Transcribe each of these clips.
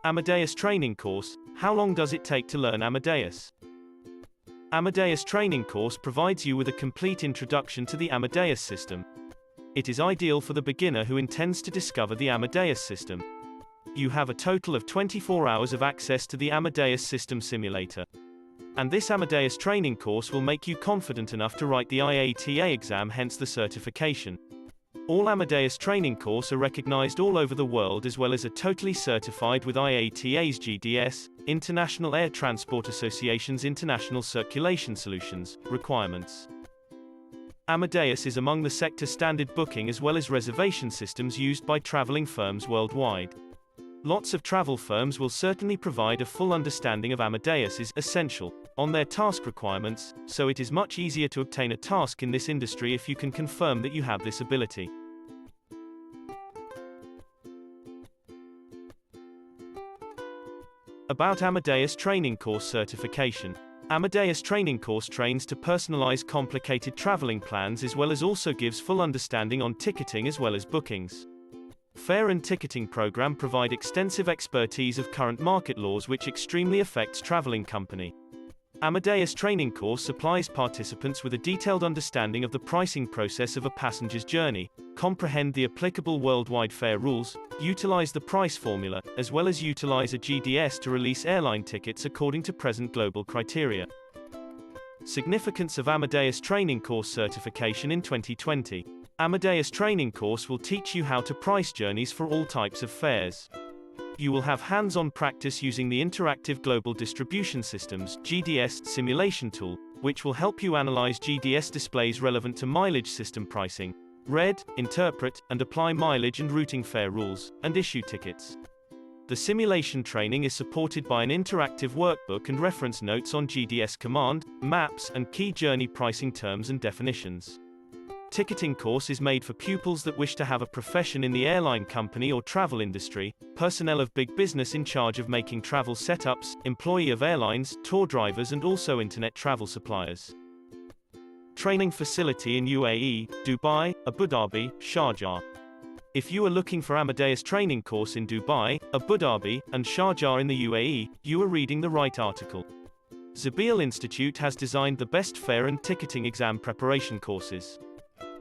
Amadeus training course. How long does it take to learn Amadeus? Amadeus training course provides you with a complete introduction to the Amadeus system. It is ideal for the beginner who intends to discover the Amadeus system. You have a total of 24 hours of access to the Amadeus system simulator. And this Amadeus training course will make you confident enough to write the IATA exam, hence the certification. All Amadeus training course are recognized all over the world, as well as are totally certified with IATA's GDS, International Air Transport Association's International Circulation Solutions, requirements. Amadeus is among the sector standard booking as well as reservation systems used by traveling firms worldwide. Lots of travel firms will certainly provide a full understanding of Amadeus is essential on their task requirements, so it is much easier to obtain a task in this industry if you can confirm that you have this ability. About Amadeus training course certification. Amadeus training course trains to personalize complicated traveling plans as well as also gives full understanding on ticketing as well as bookings. Fare and ticketing program provide extensive expertise of current market laws which extremely affects traveling company. Amadeus training course supplies participants with a detailed understanding of the pricing process of a passenger's journey, comprehend the applicable worldwide fare rules, utilize the price formula, as well as utilize a GDS to release airline tickets according to present global criteria. Significance of Amadeus training course certification in 2020. Amadeus training course will teach you how to price journeys for all types of fares. You will have hands-on practice using the Interactive Global Distribution Systems (GDS) simulation tool, which will help you analyze GDS displays relevant to mileage system pricing, read, interpret, and apply mileage and routing fare rules, and issue tickets. The simulation training is supported by an interactive workbook and reference notes on GDS command, maps, and key journey pricing terms and definitions. Ticketing course is made for pupils that wish to have a profession in the airline company or travel industry, personnel of big business in charge of making travel setups, employee of airlines, tour drivers and also internet travel suppliers. Training facility in UAE, Dubai, Abu Dhabi, Sharjah. If you are looking for Amadeus training course in Dubai, Abu Dhabi, and Sharjah in the UAE, you are reading the right article. Zabeel Institute has designed the best fare and ticketing exam preparation courses.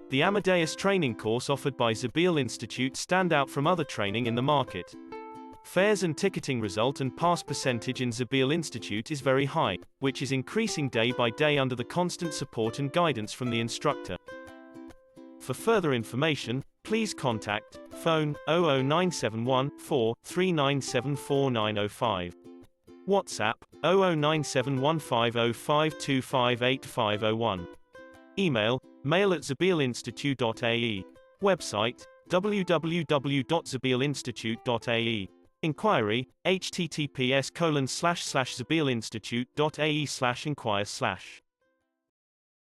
The Amadeus training course offered by Zabeel Institute stand out from other training in the market. Fares and ticketing result and pass percentage in Zabeel Institute is very high, which is increasing day by day under the constant support and guidance from the instructor. For further information, please contact phone 00971 4 3974 WhatsApp 009715052585501. Email mail@zabeelinstitute.ae. Website www.zabeelinstitute.ae. Inquiry https://zabeelinstitute.ae/inquire/